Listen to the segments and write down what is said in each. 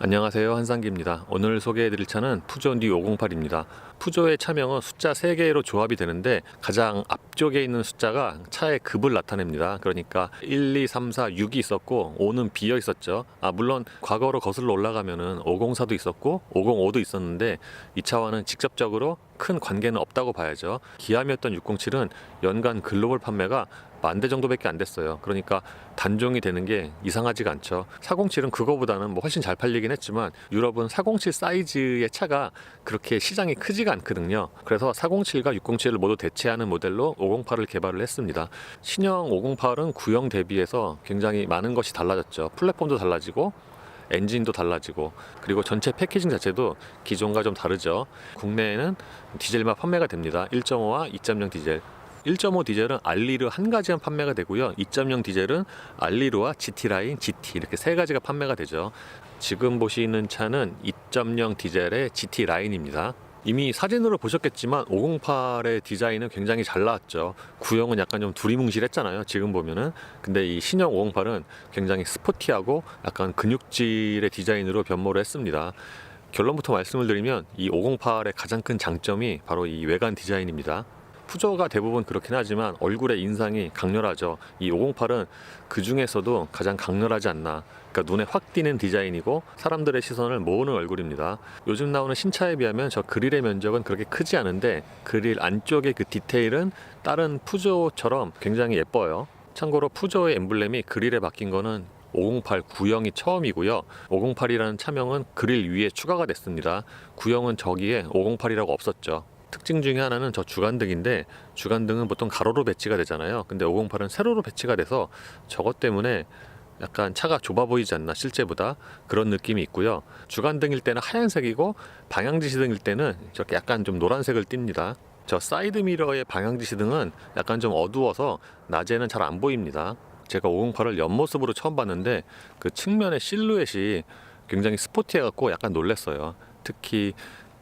안녕하세요, 한상기입니다. 오늘 소개해드릴 차는 푸조 뉴 508입니다. 푸조의 차명은 숫자 3개로 조합이 되는데 가장 앞쪽에 있는 숫자가 차의 급을 나타냅니다. 그러니까 1, 2, 3, 4, 6이 있었고 5는 비어 있었죠. 물론 과거로 거슬러 올라가면은 504도 있었고 505도 있었는데 이 차와는 직접적으로 큰 관계는 없다고 봐야죠. 기함이었던 607은 연간 글로벌 판매가 10,000대 정도밖에 안 됐어요. 그러니까 단종이 되는 게 이상하지가 않죠. 407은 그거보다는 훨씬 잘 팔리긴 했지만 유럽은 407 사이즈의 차가 그렇게 시장이 크지가 않거든요. 그래서 407과 607을 모두 대체하는 모델로 508을 개발을 했습니다. 신형 508은 구형 대비해서 굉장히 많은 것이 달라졌죠. 플랫폼도 달라지고 엔진도 달라지고 그리고 전체 패키징 자체도 기존과 좀 다르죠. 국내에는 디젤만 판매가 됩니다. 1.5와 2.0 디젤. 1.5 디젤은 알리르 한 가지만 판매가 되고요. 2.0 디젤은 알리르와 GT라인, GT 이렇게 세 가지가 판매가 되죠. 지금 보시는 차는 2.0 디젤의 GT라인입니다. 이미 사진으로 보셨겠지만 508의 디자인은 굉장히 잘 나왔죠. 구형은 약간 좀 두리뭉실했잖아요, 지금 보면은. 근데 이 신형 508은 굉장히 스포티하고 약간 근육질의 디자인으로 변모를 했습니다. 결론부터 말씀을 드리면 이 508의 가장 큰 장점이 바로 이 외관 디자인입니다. 푸조가 대부분 그렇긴 하지만 얼굴의 인상이 강렬하죠. 이 508은 그 중에서도 가장 강렬하지 않나. 그러니까 눈에 확 띄는 디자인이고 사람들의 시선을 모으는 얼굴입니다. 요즘 나오는 신차에 비하면 저 그릴의 면적은 그렇게 크지 않은데 그릴 안쪽의 그 디테일은 다른 푸조처럼 굉장히 예뻐요. 참고로 푸조의 엠블렘이 그릴에 바뀐 거는 508 구형이 처음이고요. 508이라는 차명은 그릴 위에 추가가 됐습니다. 구형은 저기에 508이라고 없었죠. 특징 중에 하나는 저 주간등인데 주간등은 보통 가로로 배치가 되잖아요. 근데 508은 세로로 배치가 돼서 저것 때문에 약간 차가 좁아 보이지 않나, 실제보다. 그런 느낌이 있고요. 주간등일 때는 하얀색이고 방향지시등일 때는 저렇게 약간 좀 노란색을 띱니다. 저 사이드미러의 방향지시등은 약간 좀 어두워서 낮에는 잘 안 보입니다. 제가 508을 옆모습으로 처음 봤는데 그 측면의 실루엣이 굉장히 스포티해갖고 약간 놀랐어요. 특히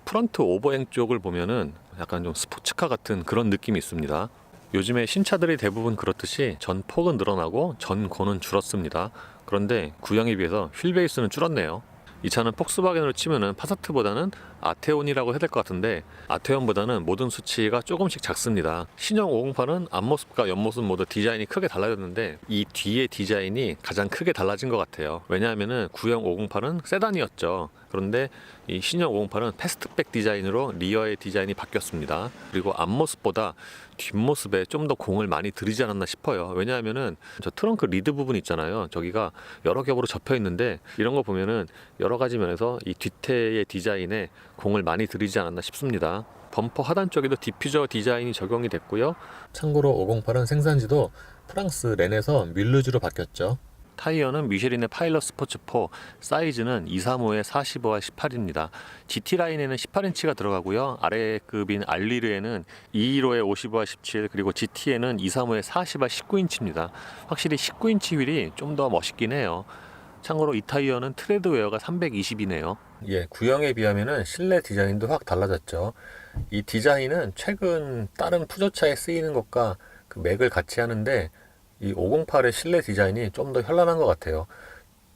프런트 오버행 쪽을 보면은 약간 좀 스포츠카 같은 그런 느낌이 있습니다. 요즘에 신차들이 대부분 그렇듯이 전폭은 늘어나고 전고는 줄었습니다. 그런데 구형에 비해서 휠베이스는 줄었네요. 이 차는 폭스바겐으로 치면은 파사트보다는 아테온이라고 해야 될 것 같은데 아테온보다는 모든 수치가 조금씩 작습니다. 신형 508은 앞모습과 옆모습 모두 디자인이 크게 달라졌는데 이 뒤의 디자인이 가장 크게 달라진 것 같아요. 왜냐하면은 구형 508은 세단이었죠. 그런데 이 신형 508은 패스트백 디자인으로 리어의 디자인이 바뀌었습니다. 그리고 앞모습보다 뒷모습에 좀 더 공을 많이 들이지 않았나 싶어요. 왜냐하면은 저 트렁크 리드 부분 있잖아요. 저기가 여러 겹으로 접혀 있는데 이런 거 보면은 여러 가지 면에서 이 뒤태의 디자인에 공을 많이 들이지 않았나 싶습니다. 범퍼 하단 쪽에도 디퓨저 디자인이 적용이 됐고요. 참고로 508은 생산지도 프랑스 렌에서 뮬르주로 바뀌었죠. 타이어는 미쉐린의 파일럿 스포츠 4, 사이즈는 235에 45와 18입니다. GT라인에는 18인치가 들어가고요. 아래급인 알리르에는 215에 55와 17, 그리고 GT에는 235에 40와 19인치입니다. 확실히 19인치 휠이 좀 더 멋있긴 해요. 참고로 이 타이어는 트레드웨어가 320이네요. 예, 구형에 비하면은 실내 디자인도 확 달라졌죠. 이 디자인은 최근 다른 푸조차에 쓰이는 것과 그 맥을 같이 하는데 이 508의 실내 디자인이 좀 더 현란한 것 같아요.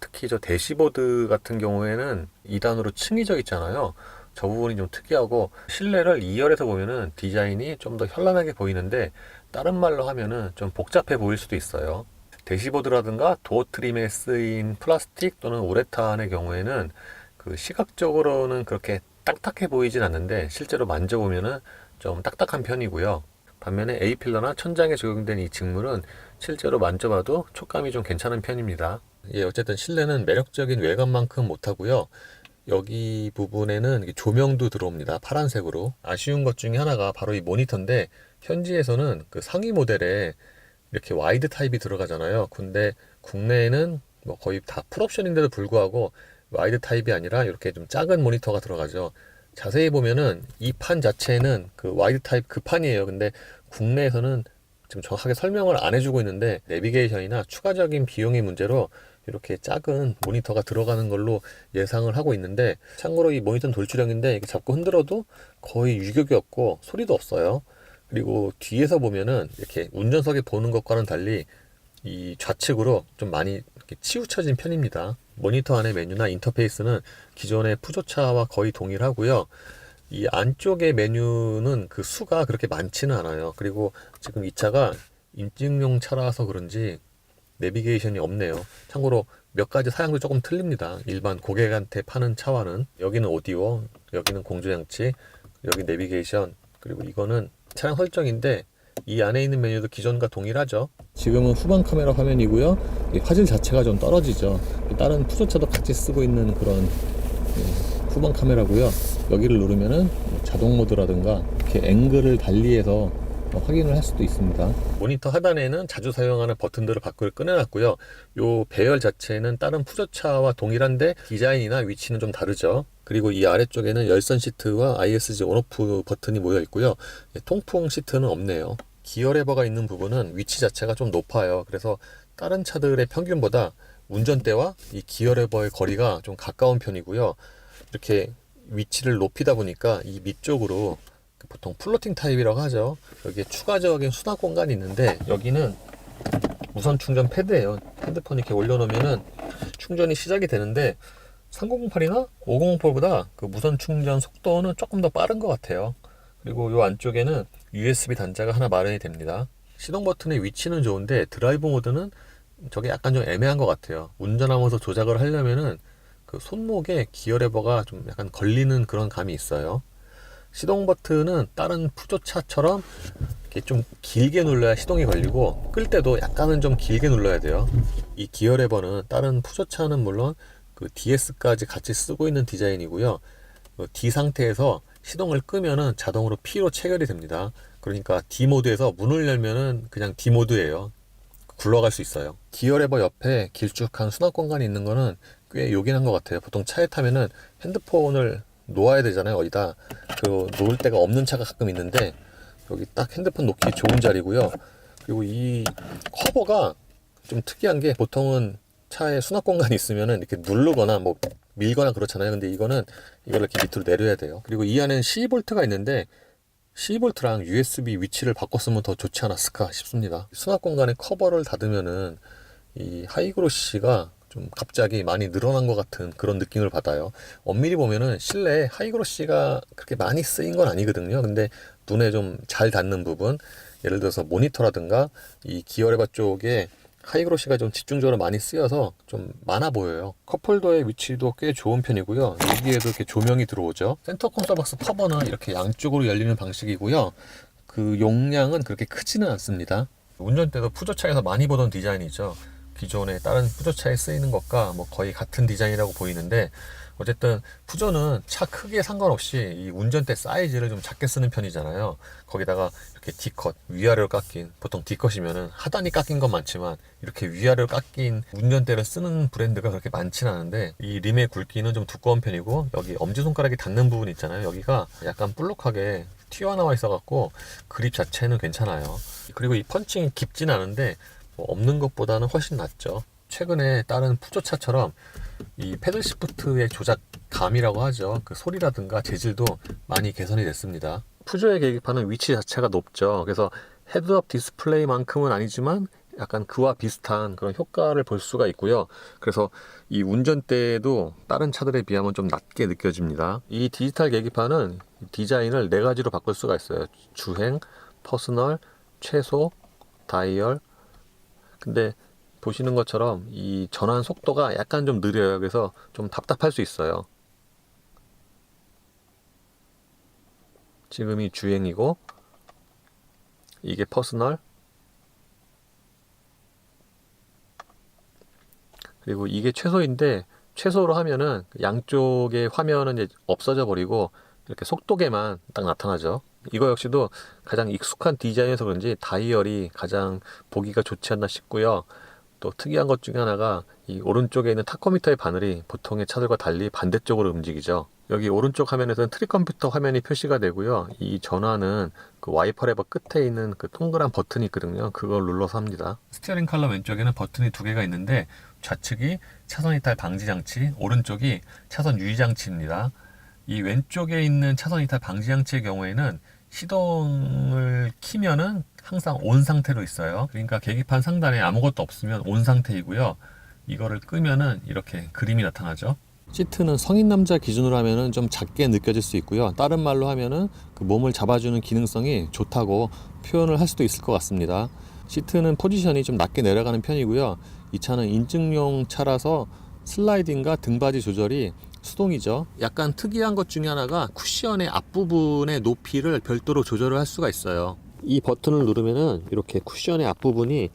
특히 저 대시보드 같은 경우에는 2단으로 층이 져 있잖아요. 저 부분이 좀 특이하고 실내를 2열에서 보면은 디자인이 좀 더 현란하게 보이는데 다른 말로 하면은 좀 복잡해 보일 수도 있어요. 대시보드라든가 도어 트림에 쓰인 플라스틱 또는 우레탄의 경우에는 그 시각적으로는 그렇게 딱딱해 보이진 않는데 실제로 만져보면은 좀 딱딱한 편이고요. 반면에 A필러나 천장에 적용된 이 직물은 실제로 만져봐도 촉감이 좀 괜찮은 편입니다. 예, 어쨌든 실내는 매력적인 외관만큼 못하고요. 여기 부분에는 조명도 들어옵니다. 파란색으로. 아쉬운 것 중에 하나가 바로 이 모니터인데 현지에서는 그 상위 모델에 이렇게 와이드 타입이 들어가잖아요. 근데 국내에는 뭐 거의 다 풀옵션인데도 불구하고 와이드 타입이 아니라 이렇게 좀 작은 모니터가 들어가죠. 자세히 보면은 이 판 자체는 그 와이드 타입 그 판이에요. 근데 국내에서는 지금 정확하게 설명을 안 해주고 있는데 내비게이션이나 추가적인 비용의 문제로 이렇게 작은 모니터가 들어가는 걸로 예상을 하고 있는데 참고로 이 모니터는 돌출형인데 이렇게 잡고 흔들어도 거의 유격이 없고 소리도 없어요. 그리고 뒤에서 보면은 이렇게 운전석에 보는 것과는 달리 이 좌측으로 좀 많이 이렇게 치우쳐진 편입니다. 모니터 안의 메뉴나 인터페이스는 기존의 푸조차와 거의 동일하고요. 이 안쪽의 메뉴는 그 수가 그렇게 많지는 않아요. 그리고 지금 이 차가 인증용 차라서 그런지 내비게이션이 없네요. 참고로 몇 가지 사양도 조금 틀립니다. 일반 고객한테 파는 차와는. 여기는 오디오, 여기는 공조장치, 여기 내비게이션, 그리고 이거는 차량 설정인데 이 안에 있는 메뉴도 기존과 동일하죠. 지금은 후방 카메라 화면이고요. 이 화질 자체가 좀 떨어지죠. 다른 푸조차도 같이 쓰고 있는 그런 후방 카메라고요. 여기를 누르면은 자동 모드라든가 이렇게 앵글을 달리해서 확인을 할 수도 있습니다. 모니터 하단에는 자주 사용하는 버튼들을 밖으로 꺼내놨고요. 요 배열 자체는 다른 푸조차와 동일한데 디자인이나 위치는 좀 다르죠. 그리고 이 아래쪽에는 열선 시트와 ISG 온오프 버튼이 모여 있고요. 통풍 시트는 없네요. 기어 레버가 있는 부분은 위치 자체가 좀 높아요. 그래서 다른 차들의 평균보다 운전대와 이 기어 레버의 거리가 좀 가까운 편이고요. 이렇게 위치를 높이다 보니까 이 밑쪽으로 보통 플로팅 타입이라고 하죠. 여기에 추가적인 수납 공간이 있는데 여기는 무선 충전 패드예요. 핸드폰 이렇게 올려놓으면은 충전이 시작이 되는데 3008이나 5008보다 그 무선 충전 속도는 조금 더 빠른 것 같아요. 그리고 이 안쪽에는 USB 단자가 하나 마련이 됩니다. 시동 버튼의 위치는 좋은데 드라이브 모드는 저게 약간 좀 애매한 것 같아요. 운전하면서 조작을 하려면은 그 손목에 기어 레버가 좀 약간 걸리는 그런 감이 있어요. 시동 버튼은 다른 푸조차처럼 이렇게 좀 길게 눌러야 시동이 걸리고 끌 때도 약간은 좀 길게 눌러야 돼요. 이 기어 레버는 다른 푸조차는 물론 그 DS까지 같이 쓰고 있는 디자인이고요. D 상태에서 시동을 끄면은 자동으로 P로 체결이 됩니다. 그러니까 D 모드에서 문을 열면은 그냥 D 모드예요. 굴러갈 수 있어요. 기어 레버 옆에 길쭉한 수납 공간이 있는 거는 꽤 요긴한 것 같아요. 보통 차에 타면은 핸드폰을 놓아야 되잖아요. 어디다 그 놓을 데가 없는 차가 가끔 있는데 여기 딱 핸드폰 놓기 좋은 자리고요. 그리고 이 커버가 좀 특이한 게 보통은 차에 수납 공간이 있으면은 이렇게 누르거나 뭐 밀거나 그렇잖아요. 근데 이거는 이걸 이렇게 밑으로 내려야 돼요. 그리고 이 안에는 12V가 있는데 12V랑 USB 위치를 바꿨으면 더 좋지 않았을까 싶습니다. 수납 공간에 커버를 닫으면은 이 하이그로시가 좀 갑자기 많이 늘어난 것 같은 그런 느낌을 받아요. 엄밀히 보면은 실내에 하이그로시가 그렇게 많이 쓰인 건 아니거든요. 근데 눈에 좀 잘 닿는 부분, 예를 들어서 모니터라든가 이 기어레버 쪽에 하이그로시가 좀 집중적으로 많이 쓰여서 좀 많아 보여요. 컵홀더의 위치도 꽤 좋은 편이고요. 여기에도 이렇게 조명이 들어오죠. 센터 콘솔 박스 커버는 이렇게 양쪽으로 열리는 방식이고요. 그 용량은 그렇게 크지는 않습니다. 운전대도 푸조차에서 많이 보던 디자인이죠. 기존의 다른 푸조차에 쓰이는 것과 뭐 거의 같은 디자인이라고 보이는데 어쨌든 푸조는 차 크기에 상관없이 이 운전대 사이즈를 좀 작게 쓰는 편이잖아요. 거기다가 이렇게 D컷, 위아래로 깎인, 보통 D컷이면은 하단이 깎인 건 많지만 이렇게 위아래로 깎인 운전대를 쓰는 브랜드가 그렇게 많지는 않은데 이 림의 굵기는 좀 두꺼운 편이고 여기 엄지손가락이 닿는 부분 있잖아요. 여기가 약간 볼록하게 튀어나와 있어갖고 그립 자체는 괜찮아요. 그리고 이 펀칭이 깊진 않은데 뭐 없는 것보다는 훨씬 낫죠. 최근에 다른 푸조차처럼 이 패들 시프트의 조작감이라고 하죠. 그 소리라든가 재질도 많이 개선이 됐습니다. 푸조의 계기판은 위치 자체가 높죠. 그래서 헤드업 디스플레이만큼은 아니지만 약간 그와 비슷한 그런 효과를 볼 수가 있고요. 그래서 이 운전대도 다른 차들에 비하면 좀 낮게 느껴집니다. 이 디지털 계기판은 디자인을 4가지로 바꿀 수가 있어요. 주행, 퍼스널, 최소, 다이얼. 근데 보시는 것처럼 이 전환 속도가 약간 좀 느려요. 그래서 좀 답답할 수 있어요. 지금이 주행이고 이게 퍼스널, 그리고 이게 최소인데 최소로 하면은 양쪽의 화면은 이제 없어져 버리고 이렇게 속도계만 딱 나타나죠. 이거 역시도 가장 익숙한 디자인에서 그런지 다이얼이 가장 보기가 좋지 않나 싶고요. 또 특이한 것 중에 하나가 이 오른쪽에 있는 타코미터의 바늘이 보통의 차들과 달리 반대쪽으로 움직이죠. 여기 오른쪽 화면에서는 트릭 컴퓨터 화면이 표시가 되고요. 이 전화는 그 와이퍼 레버 끝에 있는 그 동그란 버튼이 있거든요. 그걸 눌러서 합니다. 스티어링 칼럼 왼쪽에는 버튼이 2개가 있는데 좌측이 차선 이탈 방지 장치, 오른쪽이 차선 유의 장치입니다. 이 왼쪽에 있는 차선 이탈 방지 장치의 경우에는 시동을 키면은 항상 온 상태로 있어요. 그러니까 계기판 상단에 아무것도 없으면 온 상태이고요. 이거를 끄면은 이렇게 그림이 나타나죠. 시트는 성인 남자 기준으로 하면은 좀 작게 느껴질 수 있고요. 다른 말로 하면은 그 몸을 잡아주는 기능성이 좋다고 표현을 할 수도 있을 것 같습니다. 시트는 포지션이 좀 낮게 내려가는 편이고요. 이 차는 인증용 차라서 슬라이딩과 등받이 조절이 수동이죠. 약간 특이한 것 중에 하나가 쿠션의 앞부분의 높이를 별도로 조절을 할 수가 있어요. 이 버튼을 누르면은 이렇게 쿠션의 앞부분이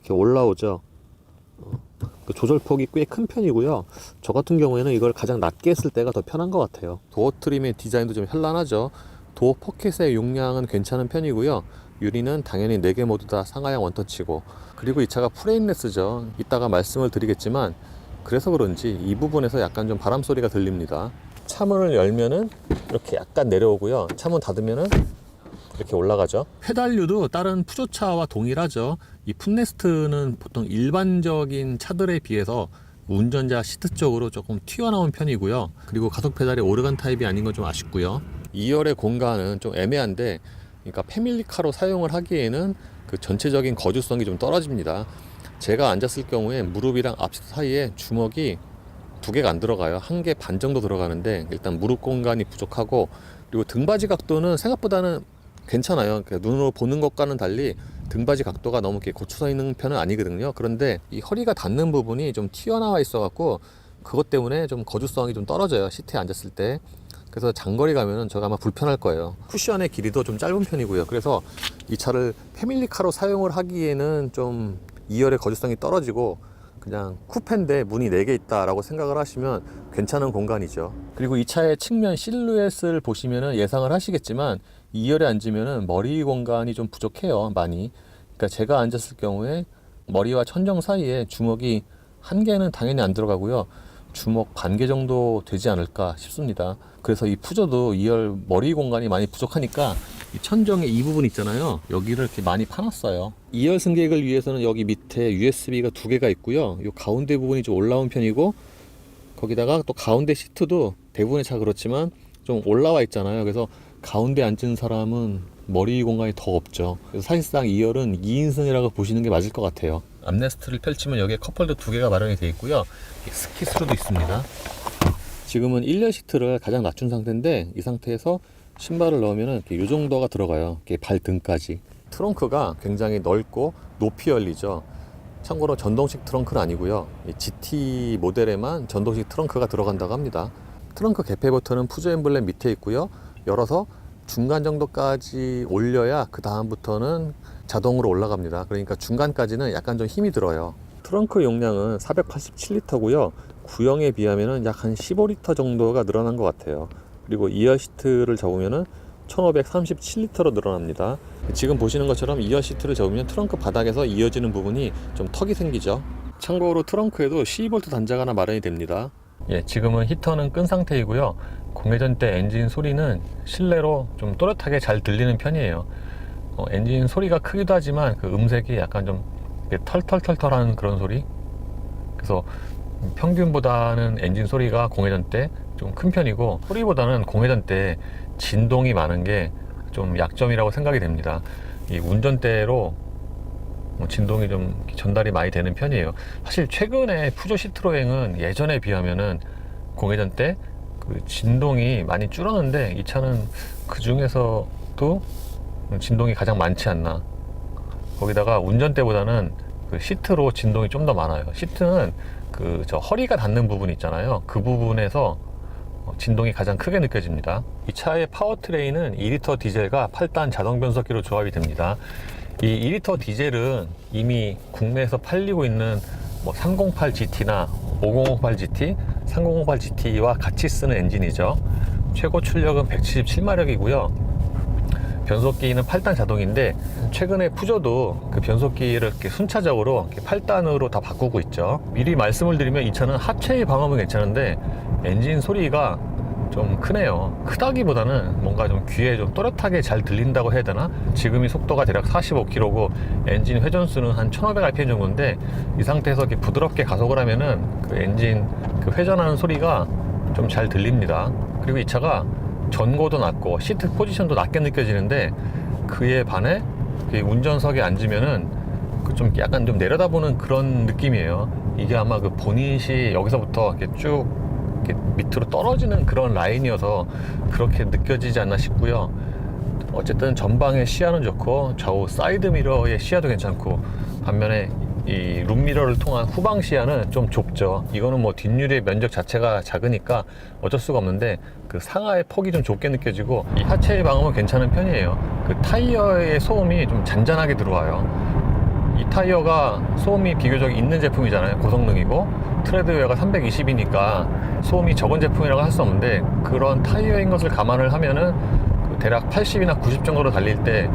이렇게 올라오죠. 그 조절폭이 꽤 큰 편이고요. 저 같은 경우에는 이걸 가장 낮게 했을 때가 더 편한 것 같아요. 도어 트림의 디자인도 좀 현란하죠. 도어 포켓의 용량은 괜찮은 편이고요. 유리는 당연히 4개 모두 다 상하향 원터치고, 그리고 이 차가 프레임레스죠. 이따가 말씀을 드리겠지만 그래서 그런지 이 부분에서 약간 좀 바람 소리가 들립니다. 차문을 열면은 이렇게 약간 내려오고요. 차문 닫으면은 이렇게 올라가죠. 페달류도 다른 푸조차와 동일하죠. 이 풋레스트는 보통 일반적인 차들에 비해서 운전자 시트 쪽으로 조금 튀어나온 편이고요. 그리고 가속 페달이 오르간 타입이 아닌 건 좀 아쉽고요. 2열의 공간은 좀 애매한데, 그러니까 패밀리카로 사용을 하기에는 그 전체적인 거주성이 좀 떨어집니다. 제가 앉았을 경우에 무릎이랑 앞시트 사이에 주먹이 2개가 안 들어가요. 1개 반 정도 들어가는데 일단 무릎 공간이 부족하고, 그리고 등받이 각도는 생각보다는 괜찮아요. 눈으로 보는 것과는 달리 등받이 각도가 너무 이렇게 고쳐서 있는 편은 아니거든요. 그런데 이 허리가 닿는 부분이 좀 튀어나와 있어 갖고 그것 때문에 좀 거주성이 좀 떨어져요, 시트에 앉았을 때. 그래서 장거리 가면은 저가 아마 불편할 거예요. 쿠션의 길이도 좀 짧은 편이고요. 그래서 이 차를 패밀리카로 사용을 하기에는 좀 2열의 거주성이 떨어지고, 그냥 쿠페인데 문이 4개 있다라고 생각을 하시면 괜찮은 공간이죠. 그리고 이 차의 측면 실루엣을 보시면은 예상을 하시겠지만 2열에 앉으면은 머리 공간이 좀 부족해요, 많이. 그러니까 제가 앉았을 경우에 머리와 천정 사이에 주먹이 1개는 당연히 안 들어가고요. 주먹 반 개 정도 되지 않을까 싶습니다. 그래서 이 푸조도 2열 머리 공간이 많이 부족하니까 이 천정의 이 부분 있잖아요, 여기를 이렇게 많이 파놨어요. 2열 승객을 위해서는 여기 밑에 USB가 2개가 있고요. 이 가운데 부분이 좀 올라온 편이고, 거기다가 또 가운데 시트도 대부분의 차 그렇지만 좀 올라와 있잖아요. 그래서 가운데 앉은 사람은 머리 공간이 더 없죠. 그래서 사실상 2열은 2인승이라고 보시는 게 맞을 것 같아요. 암레스트를 펼치면 여기에 컵홀더 2개가 마련이 되어 있고요. 스키스로도 있습니다. 지금은 1열 시트를 가장 낮춘 상태인데, 이 상태에서 신발을 넣으면 이 정도가 들어가요. 발등까지. 트렁크가 굉장히 넓고 높이 열리죠. 참고로 전동식 트렁크는 아니고요. GT 모델에만 전동식 트렁크가 들어간다고 합니다. 트렁크 개폐 버튼은 푸조 엠블렘 밑에 있고요. 열어서 중간 정도까지 올려야 그 다음부터는 자동으로 올라갑니다. 그러니까 중간까지는 약간 좀 힘이 들어요. 트렁크 용량은 487리터고요. 구형에 비하면 약 한 15리터 정도가 늘어난 것 같아요. 그리고 2열 시트를 접으면 1537리터로 늘어납니다. 지금 보시는 것처럼 2열 시트를 접으면 트렁크 바닥에서 이어지는 부분이 좀 턱이 생기죠. 참고로 트렁크에도 12V 단자가 하나 마련이 됩니다. 지금은 히터는 끈 상태이고요. 공회전 때 엔진 소리는 실내로 좀 또렷하게 잘 들리는 편이에요. 엔진 소리가 크기도 하지만 그 음색이 약간 좀 털털털털하는 그런 소리. 그래서 평균보다는 엔진 소리가 공회전 때 좀 큰 편이고, 소리보다는 공회전 때 진동이 많은 게 좀 약점이라고 생각이 됩니다. 이 운전대로 진동이 좀 전달이 많이 되는 편이에요. 사실 최근에 푸조 시트로행은 예전에 비하면은 공회전 때 그 진동이 많이 줄었는데, 이 차는 그 중에서도 진동이 가장 많지 않나. 거기다가 운전대보다는 그 시트로 진동이 좀 더 많아요. 시트는 저 허리가 닿는 부분 있잖아요. 그 부분에서 진동이 가장 크게 느껴집니다. 이 차의 파워트레인은 2리터 디젤과 8단 자동 변속기로 조합이 됩니다. 이 2리터 디젤은 이미 국내에서 팔리고 있는 308GT나 5008GT, 3008GT와 같이 쓰는 엔진이죠. 최고 출력은 177마력이고요. 변속기는 8단 자동인데, 최근에 푸조도 그 변속기를 이렇게 순차적으로 8단으로 다 바꾸고 있죠. 미리 말씀을 드리면 이 차는 하체의 방음은 괜찮은데 엔진 소리가 좀 크네요. 크다기보다는 뭔가 좀 귀에 좀 또렷하게 잘 들린다고 해야 되나? 지금이 속도가 대략 45km고 엔진 회전수는 한 1500rpm 정도인데, 이 상태에서 이렇게 부드럽게 가속을 하면은 그 엔진 그 회전하는 소리가 좀 잘 들립니다. 그리고 이 차가 전고도 낮고 시트 포지션도 낮게 느껴지는데, 그에 반해 운전석에 앉으면은 좀 약간 좀 내려다보는 그런 느낌이에요. 이게 아마 그 보닛이 여기서부터 이렇게 쭉 이렇게 밑으로 떨어지는 그런 라인이어서 그렇게 느껴지지 않나 싶고요. 어쨌든 전방의 시야는 좋고 좌우 사이드 미러의 시야도 괜찮고, 반면에 이 룸미러를 통한 후방 시야는 좀 좁죠. 이거는 뭐 뒷유리의 면적 자체가 작으니까 어쩔 수가 없는데, 그 상하의 폭이 좀 좁게 느껴지고, 이 하체의 방음은 괜찮은 편이에요. 그 타이어의 소음이 좀 잔잔하게 들어와요. 이 타이어가 소음이 비교적 있는 제품이잖아요. 고성능이고 트레드웨어가 320이니까 소음이 적은 제품이라고 할 수 없는데, 그런 타이어인 것을 감안을 하면은 대략 80이나 90 정도로 달릴 때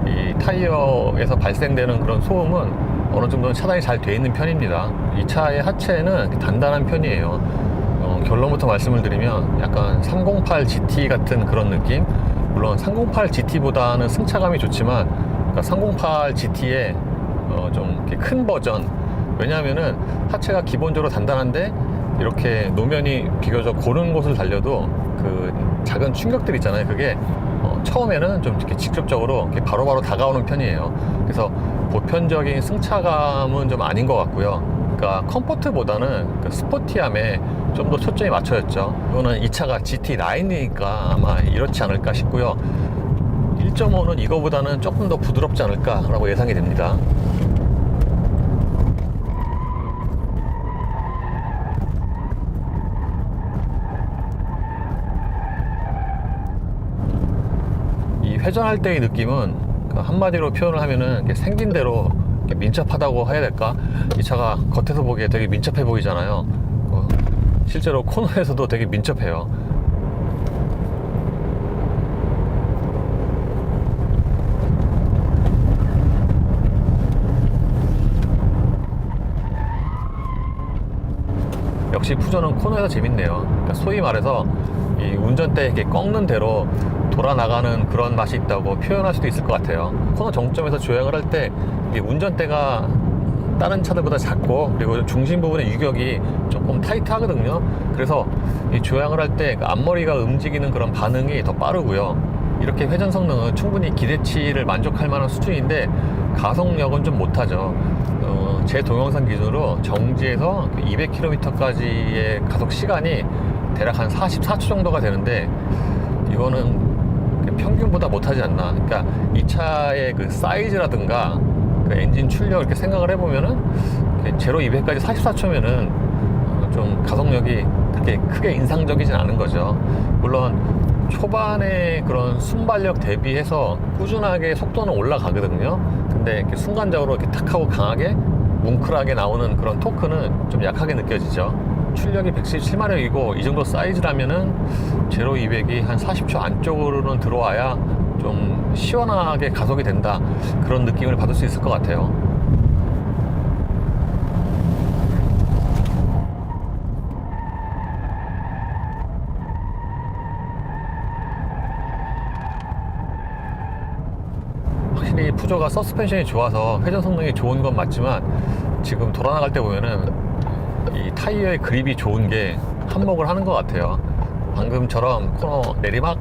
이 타이어에서 발생되는 그런 소음은 어느 정도는 차단이 잘 돼 있는 편입니다. 이 차의 하체는 단단한 편이에요. 결론부터 말씀을 드리면 약간 308 GT 같은 그런 느낌. 물론 308 GT보다는 승차감이 좋지만, 그러니까 308 GT의 좀 큰 버전. 왜냐하면은 하체가 기본적으로 단단한데 이렇게 노면이 비교적 고른 곳을 달려도 그 작은 충격들 있잖아요. 그게 처음에는 좀 이렇게 직접적으로 이렇게 바로바로 다가오는 편이에요. 그래서 보편적인 승차감은 좀 아닌 것 같고요. 그러니까 컴포트보다는 그 스포티함에 좀 더 초점이 맞춰졌죠. 이거는 이 차가 GT9이니까 아마 이렇지 않을까 싶고요. 1.5는 이거보다는 조금 더 부드럽지 않을까라고 예상이 됩니다. 회전할 때의 느낌은 한마디로 표현을 하면은 생긴 대로 민첩하다고 해야 될까? 이 차가 겉에서 보기에 되게 민첩해 보이잖아요. 실제로 코너에서도 되게 민첩해요. 역시 푸조는 코너에서 재밌네요. 그러니까 소위 말해서 이 운전대 이렇게 꺾는 대로 돌아 나가는 그런 맛이 있다고 표현할 수도 있을 것 같아요. 코너 정점에서 조향을 할 때 운전대가 다른 차들보다 작고, 그리고 중심 부분의 유격이 조금 타이트하거든요. 그래서 이 조향을 할 때 앞머리가 움직이는 그런 반응이 더 빠르고요. 이렇게 회전 성능은 충분히 기대치를 만족할 만한 수준인데 가속력은 좀 못하죠. 제 동영상 기준으로 정지에서 200km까지의 가속 시간이 대략 한 44초 정도가 되는데, 이거는 평균보다 못하지 않나. 그러니까 이 차의 그 사이즈라든가 그 엔진 출력 이렇게 생각을 해보면은 0, 200까지 44초면은 좀 가속력이 그렇게 크게 인상적이진 않은 거죠. 물론 초반에 그런 순발력 대비해서 꾸준하게 속도는 올라가거든요. 근데 이렇게 순간적으로 이렇게 탁 하고 강하게 뭉클하게 나오는 그런 토크는 좀 약하게 느껴지죠. 출력이 117마력이고 이 정도 사이즈라면은 0, 200이 한 40초 안쪽으로는 들어와야 좀 시원하게 가속이 된다, 그런 느낌을 받을 수 있을 것 같아요. 확실히 푸조가 서스펜션이 좋아서 회전 성능이 좋은 건 맞지만, 지금 돌아 나갈 때 보면은 이 타이어의 그립이 좋은 게 한몫을 하는 것 같아요. 방금처럼 코너 내리막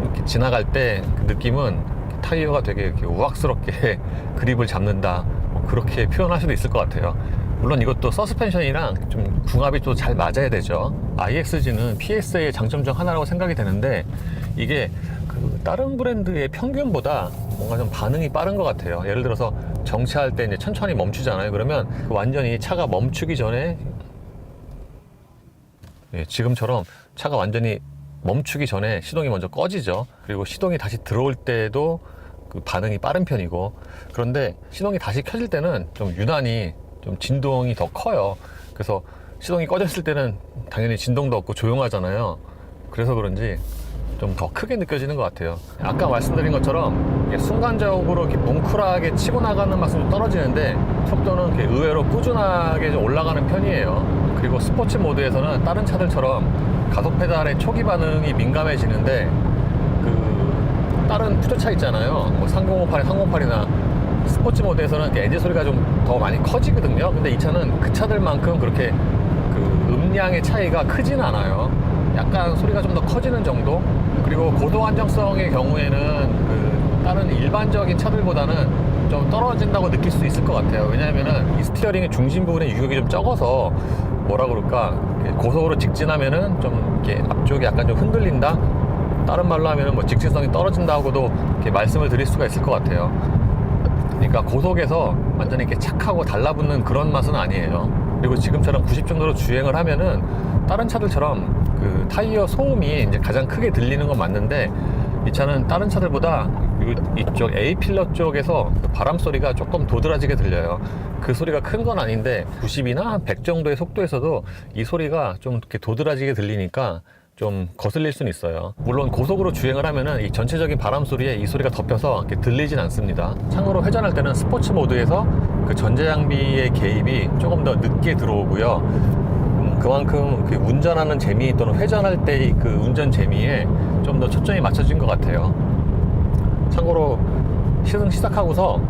이렇게 지나갈 때 그 느낌은 타이어가 되게 이렇게 우악스럽게 그립을 잡는다, 그렇게 표현할 수도 있을 것 같아요. 물론 이것도 서스펜션이랑 좀 궁합이 또 잘 맞아야 되죠. IXG는 PSA의 장점 중 하나라고 생각이 되는데, 이게 그 다른 브랜드의 평균보다 뭔가 좀 반응이 빠른 것 같아요. 예를 들어서 정차할 때 이제 천천히 멈추잖아요. 그러면 완전히 차가 멈추기 전에, 지금처럼 차가 완전히 멈추기 전에 시동이 먼저 꺼지죠. 그리고 시동이 다시 들어올 때도 그 반응이 빠른 편이고, 그런데 시동이 다시 켜질 때는 좀 유난히 좀 진동이 더 커요. 그래서 시동이 꺼졌을 때는 당연히 진동도 없고 조용하잖아요. 그래서 그런지 좀 더 크게 느껴지는 것 같아요. 아까 말씀드린 것처럼 순간적으로 이렇게 뭉클하게 치고 나가는 맛은 좀 떨어지는데, 속도는 이렇게 의외로 꾸준하게 좀 올라가는 편이에요. 그리고 스포츠 모드에서는 다른 차들처럼 가속 페달의 초기 반응이 민감해지는데, 그 다른 푸조차 있잖아요. 뭐 3058, 308이나 스포츠 모드에서는 엔진 소리가 좀 더 많이 커지거든요. 근데 이 차는 그 차들만큼 그렇게 그 음량의 차이가 크진 않아요. 약간 소리가 좀 더 커지는 정도. 그리고 고도 안정성의 경우에는 그 다른 일반적인 차들보다는 좀 떨어진다고 느낄 수 있을 것 같아요. 왜냐하면은 이 스티어링의 중심 부분에 유격이 좀 적어서 뭐라 그럴까, 고속으로 직진하면은 좀 이렇게 앞쪽이 약간 좀 흔들린다, 다른 말로 하면은 뭐 직진성이 떨어진다고도 이렇게 말씀을 드릴 수가 있을 것 같아요. 그러니까 고속에서 완전히 이렇게 착하고 달라붙는 그런 맛은 아니에요. 그리고 지금처럼 90 정도로 주행을 하면은 다른 차들처럼 그 타이어 소음이 이제 가장 크게 들리는 건 맞는데, 이 차는 다른 차들보다 이쪽 A필러 쪽에서 바람 소리가 조금 도드라지게 들려요. 그 소리가 큰 건 아닌데 90이나 100 정도의 속도에서도 이 소리가 좀 이렇게 도드라지게 들리니까 좀 거슬릴 수는 있어요. 물론 고속으로 주행을 하면은 이 전체적인 바람 소리에 이 소리가 덮여서 이렇게 들리진 않습니다. 참고로 회전할 때는 스포츠 모드에서 그 전자장비의 개입이 조금 더 늦게 들어오고요. 그만큼 그 운전하는 재미 또는 회전할 때의 그 운전 재미에 좀 더 초점이 맞춰진 것 같아요. 참고로 시승 시작하고서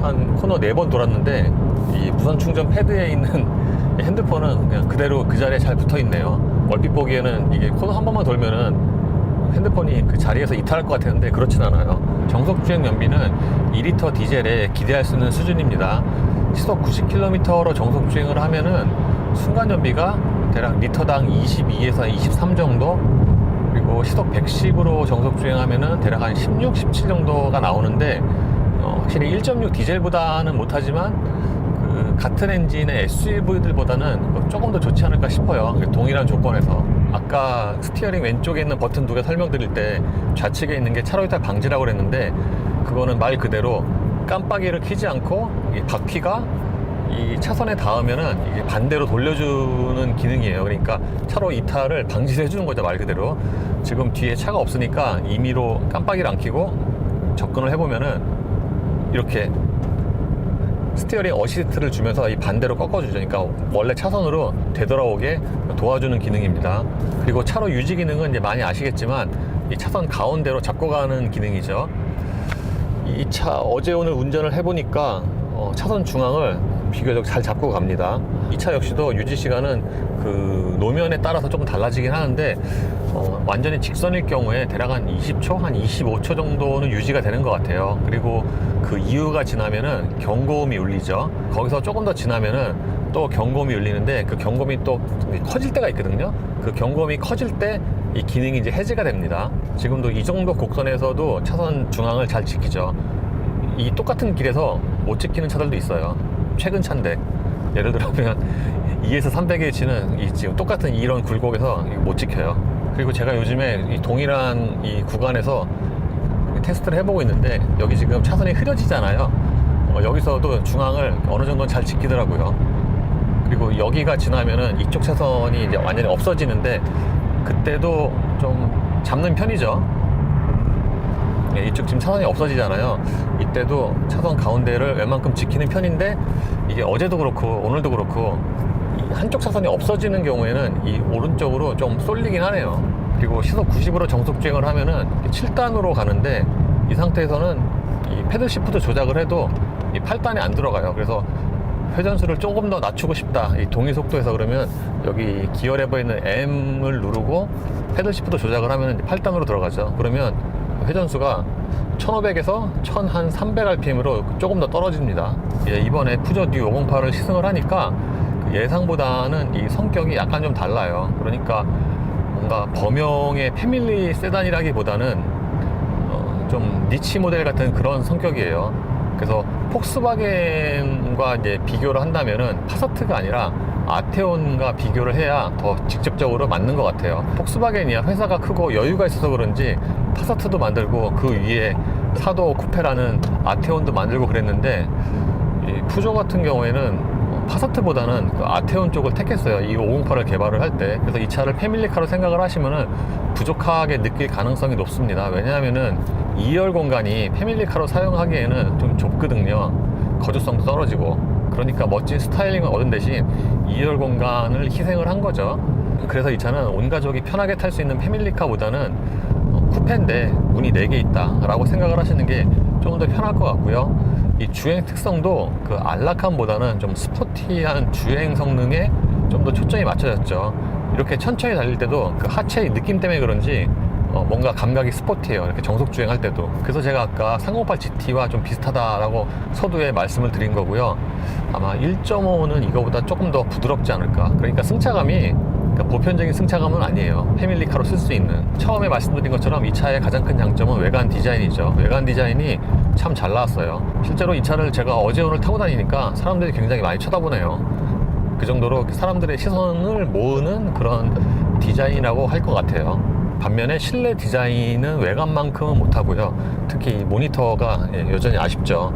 한 코너 4번 돌았는데 이 무선 충전 패드에 있는 핸드폰은 그냥 그대로 그 자리에 잘 붙어 있네요. 얼핏 보기에는 이게 코너 한 번만 돌면은 핸드폰이 그 자리에서 이탈할 것 같았는데 그렇진 않아요. 정속 주행 연비는 2리터 디젤에 기대할 수 있는 수준입니다. 시속 90km로 정속 주행을 하면은 순간 연비가 대략 리터당 22에서 23 정도, 그리고 시속 110으로 정속 주행하면은 대략 한 16, 17 정도가 나오는데, 확실히 1.6 디젤보다는 못하지만 그 같은 엔진의 SUV들보다는 조금 더 좋지 않을까 싶어요. 동일한 조건에서. 아까 스티어링 왼쪽에 있는 버튼 2개 설명드릴 때 좌측에 있는 게 차로 이탈 방지라고 그랬는데, 그거는 말 그대로 깜빡이를 켜지 않고 이 바퀴가 이 차선에 닿으면은 이게 반대로 돌려주는 기능이에요. 그러니까 차로 이탈을 방지해 주는 거죠, 말 그대로. 지금 뒤에 차가 없으니까 임의로 깜빡이를 안 켜고 접근을 해보면은 이렇게 스티어링 어시스트를 주면서 이 반대로 꺾어주죠. 그러니까 원래 차선으로 되돌아오게 도와주는 기능입니다. 그리고 차로 유지 기능은 이제 많이 아시겠지만 이 차선 가운데로 잡고 가는 기능이죠. 이 차 어제 오늘 운전을 해보니까 차선 중앙을 비교적 잘 잡고 갑니다. 이 차 역시도 유지 시간은 그 노면에 따라서 조금 달라지긴 하는데 완전히 직선일 경우에 대략 한 20초, 한 25초 정도는 유지가 되는 것 같아요. 그리고 그 이후가 지나면은 경고음이 울리죠. 거기서 조금 더 지나면은 또 경고음이 울리는데, 그 경고음이 또 커질 때가 있거든요. 그 경고음이 커질 때 이 기능이 이제 해제가 됩니다. 지금도 이 정도 곡선에서도 차선 중앙을 잘 지키죠. 이 똑같은 길에서 못 지키는 차들도 있어요. 최근 차인데 예를 들면 2에서 300H는 이 지금 똑같은 이런 굴곡에서 못 지켜요. 그리고 제가 요즘에 이 동일한 이 구간에서 테스트를 해보고 있는데, 여기 지금 차선이 흐려지잖아요. 여기서도 중앙을 어느 정도 잘 지키더라고요. 그리고 여기가 지나면은 이쪽 차선이 이제 완전히 없어지는데, 그때도 좀 잡는 편이죠. 이쪽 지금 차선이 없어지잖아요. 이때도 차선 가운데를 웬만큼 지키는 편인데, 이게 어제도 그렇고 오늘도 그렇고 한쪽 차선이 없어지는 경우에는 이 오른쪽으로 좀 쏠리긴 하네요. 그리고 시속 90으로 정속 주행을 하면은 7단으로 가는데, 이 상태에서는 이 패들 시프트 조작을 해도 이 8단이 안 들어가요. 그래서 회전수를 조금 더 낮추고 싶다, 이 동일 속도에서, 그러면 여기 기어 레버에 있는 M을 누르고 패들 시프트 조작을 하면 8단으로 들어가죠. 그러면 회전수가 1500에서 1300rpm으로 조금 더 떨어집니다. 이번에 푸저 듀 508을 시승을 하니까 예상보다는 이 성격이 약간 좀 달라요. 그러니까 뭔가 범용의 패밀리 세단이라기보다는 좀 니치 모델 같은 그런 성격이에요. 그래서 폭스바겐과 이제 비교를 한다면은 파사트가 아니라 아테온과 비교를 해야 더 직접적으로 맞는 것 같아요. 폭스바겐이야 회사가 크고 여유가 있어서 그런지 파사트도 만들고 그 위에 사도 쿠페라는 아테온도 만들고 그랬는데, 이 푸조 같은 경우에는 파사트보다는 그 아테온 쪽을 택했어요. 이 508을 개발을 할 때. 그래서 이 차를 패밀리카로 생각을 하시면은 부족하게 느낄 가능성이 높습니다. 왜냐하면은 2열 공간이 패밀리카로 사용하기에는 좀 좁거든요. 거주성도 떨어지고. 그러니까 멋진 스타일링을 얻은 대신 2열 공간을 희생을 한 거죠. 그래서 이 차는 온 가족이 편하게 탈 수 있는 패밀리카보다는 쿠페인데 문이 4개 있다 라고 생각을 하시는 게 조금 더 편할 것 같고요. 이 주행 특성도 그 안락함보다는 좀 스포티한 주행 성능에 좀 더 초점이 맞춰졌죠. 이렇게 천천히 달릴 때도 그 하체의 느낌 때문에 그런지 뭔가 감각이 스포티해요. 이렇게 정속 주행할 때도. 그래서 제가 아까 308 GT와 좀 비슷하다라고 서두에 말씀을 드린 거고요. 아마 1.5는 이거보다 조금 더 부드럽지 않을까. 그러니까 승차감이 보편적인 승차감은 아니에요. 패밀리카로 쓸 수 있는. 처음에 말씀드린 것처럼 이 차의 가장 큰 장점은 외관 디자인이죠. 외관 디자인이 참 잘 나왔어요. 실제로 이 차를 제가 어제 오늘 타고 다니니까 사람들이 굉장히 많이 쳐다보네요. 그 정도로 사람들의 시선을 모으는 그런 디자인이라고 할 것 같아요. 반면에 실내 디자인은 외관만큼은 못하고요. 특히 모니터가 여전히 아쉽죠.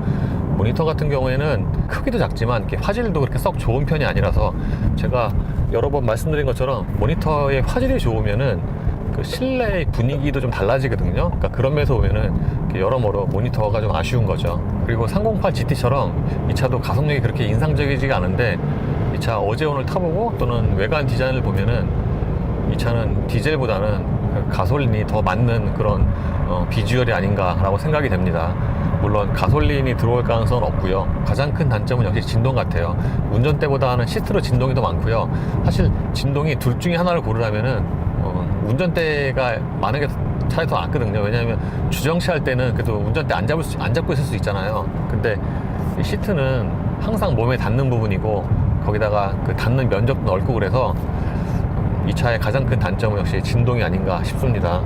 모니터 같은 경우에는 크기도 작지만 이렇게 화질도 그렇게 썩 좋은 편이 아니라서, 제가 여러 번 말씀드린 것처럼 모니터의 화질이 좋으면은 그 실내 분위기도 좀 달라지거든요. 그러니까 그런 면에서 보면은 여러모로 모니터가 좀 아쉬운 거죠. 그리고 308 GT처럼 이 차도 가속력이 그렇게 인상적이지가 않은데, 이 차 어제 오늘 타보고 또는 외관 디자인을 보면은 이 차는 디젤보다는 가솔린이 더 맞는 그런 비주얼이 아닌가라고 생각이 됩니다. 물론 가솔린이 들어올 가능성은 없고요. 가장 큰 단점은 역시 진동 같아요. 운전대보다는 시트로 진동이 더 많고요. 사실 진동이 둘 중에 하나를 고르라면은 운전대가 많은 게 차라리 더 낫거든요. 왜냐하면 주정차 할 때는 그래도 운전대 안 잡고 있을 수 있잖아요. 근데 이 시트는 항상 몸에 닿는 부분이고, 거기다가 그 닿는 면적도 넓고, 그래서 이 차의 가장 큰 단점은 역시 진동이 아닌가 싶습니다.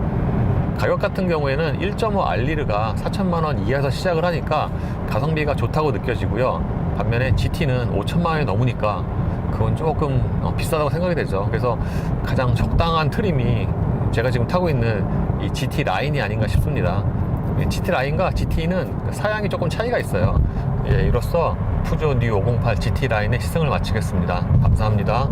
가격 같은 경우에는 1.5 알리르가 4천만 원 이하에서 시작을 하니까 가성비가 좋다고 느껴지고요. 반면에 GT는 5천만 원이 넘으니까 그건 조금 비싸다고 생각이 되죠. 그래서 가장 적당한 트림이 제가 지금 타고 있는 이 GT 라인이 아닌가 싶습니다. GT 라인과 GT는 사양이 조금 차이가 있어요. 이로써 푸조 뉴 508 GT 라인의 시승을 마치겠습니다. 감사합니다.